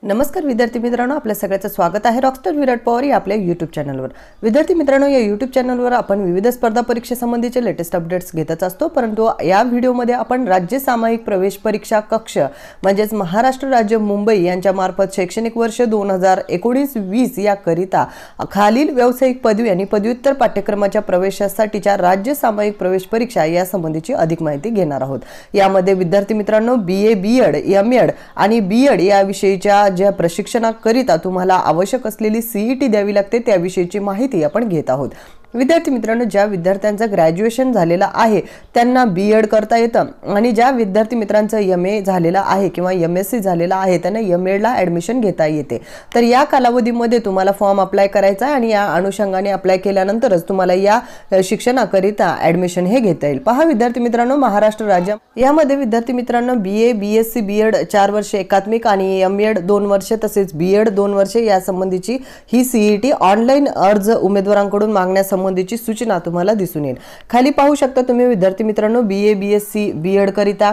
नमस्कार विद्यार्थी मित्रांनो, आपल्या सगळ्यांचं स्वागत आहे रॉकस्टार विराट पवार या आपल्या YouTube चॅनलवर। विद्यार्थी मित्रांनो, या YouTube चॅनलवर आपण विविध स्पर्धा परीक्षेसंबंधीचे लेटेस्ट अपडेट्स घेतच असतो, परंतु या व्हिडिओमध्ये आपण राज्य सामायिक प्रवेश परीक्षा कक्ष म्हणजेच महाराष्ट्र राज्य मुंबई यांच्या मार्फत शैक्षणिक वर्ष 2019-20 या करिता खालील व्यावसायिक पदवी आणि पदव्युत्तर पाठ्यक्रमाच्या प्रवेशासाठीच्या राज्य सामायिक प्रवेश परीक्षा या संबंधीची अधिक माहिती घेणार आहोत। यामध्ये विद्यार्थी मित्रांनो BA B.Ed M.Ed आणि B.Ed या विषयीच्या ज्या प्रशिक्षणाकरिता तुम्हाला आवश्यक असलेली CET द्यावी लागते त्याविषयीची माहिती आपण घेत आहोत। विद्यार्थी मित्रांनो, ज्या विद्यार्थ्यांचं ग्रॅज्युएशन झालेलं आहे त्यांना B.Ed करता येतं आणि ज्या विद्यार्थी मित्रांचं MA झालेलं आहे किंवा MSc झालेलं आहे त्यांना M.Ed ला ॲडमिशन घेता येते। तर या कालावधीमध्ये तुम्हाला फॉर्म अप्लाय करायचा आहे आणि या अनुषंगाने अप्लाय केल्यानंतरच तुम्हाला या शिक्षणाकरिता ॲडमिशन हे घेता येईल। पहा विद्यार्थी मित्रांनो, महाराष्ट्र राज्य यामध्ये विद्यार्थी मित्रांनो BA BSc B.Ed 4 वर्षे एकात्मिक आणि M.Ed 2 वर्षे तसेच B.Ed 2 वर्षे या संबंधीची ही CET ऑनलाईन अर्ज उमेदवारांकडून मागण्यास संबंधीची सूचना तुम्हाला दिसून येईल। खाली पाहू शकता तुम्ही विद्यार्थी मित्रांनो, BA BSc B.Ed करिता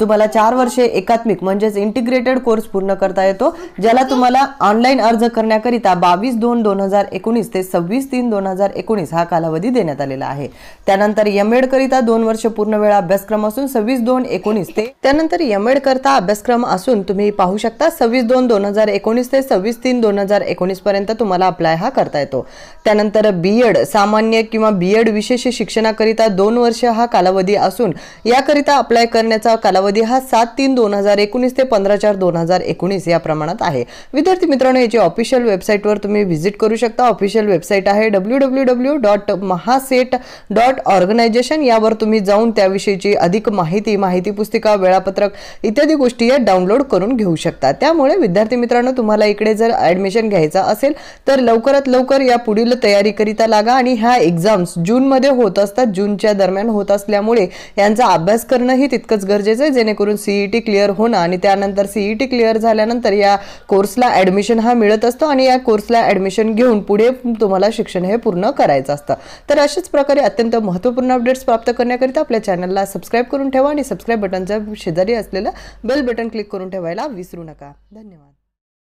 तुम्हाला 4 वर्षे एकात्मिक म्हणजेच इंटिग्रेटेड कोर्स पूर्ण करता येतो, ज्याला तुम्हाला ऑनलाईन अर्ज करण्याकरिता 22/2/2019 ते 26/3/2019 हा कालावधी देण्यात आलेला आहे। त्यानंतर M.Ed करिता 2 वर्ष पूर्ण वेळ अभ्यासक्रम असून 26/2/19 ते त्यानंतर M.Ed करता अभ्यासक्रम असून तुम्ही पाहू शकता 26/2/2019 ते 26/3/2019 पर्यंत तुम्हाला अप्लाय हा करता येतो। त्यानंतर B.Ed सामान्य किंवा B.Ed विशेष शिक्षणाकरिता 2 वर्ष हा कालावधी असून याकरिता अप्लाय करण्याचा कालावधी हा 7/3/2019 ते 15/4/2019 या प्रमाणात आहे। विद्यार्थी मित्रांनो, याची ऑफिशियल वेबसाईटवर तुम्ही व्हिजिट करू शकता। ऑफिशियल वेबसाईट आहे www.mahaset.organization। यावर तुम्ही जाऊन त्याविषयीची अधिक माहिती पुस्तिका वेळापत्रक इत्यादी गोष्टी या डाउनलोड करून घेऊ शकता। त्यामुळे विद्यार्थी मित्रांनो, तुम्हाला इकडे जर ॲडमिशन घ्यायचा असेल तर लवकरात लवकर या पुढील तयारीकरिता लागा आणि ह्या एग्जाम्स जून मध्ये होत असतात, जूनच्या दरम्यान होत असल्यामुळे यांचा अभ्यास करणं ही तितकंच गरजेचं आहे, जेणेकरून CET क्लिअर होणं आणि त्यानंतर CET क्लिअर झाल्यानंतर या कोर्सला ॲडमिशन हा मिळत असतो आणि या कोर्सला ॲडमिशन घेऊन पुढे तुम्हाला शिक्षण हे पूर्ण करायचं असतं। तर अशाच प्रकारे अत्यंत महत्त्वपूर्ण अपडेट्स प्राप्त करण्याकरिता आपल्या चॅनलला सबस्क्राइब करून ठेवा आणि सबस्क्राइब बटनच्या शेजारी असलेलं बेल बटन क्लिक करून ठेवायला विसरू नका। धन्यवाद।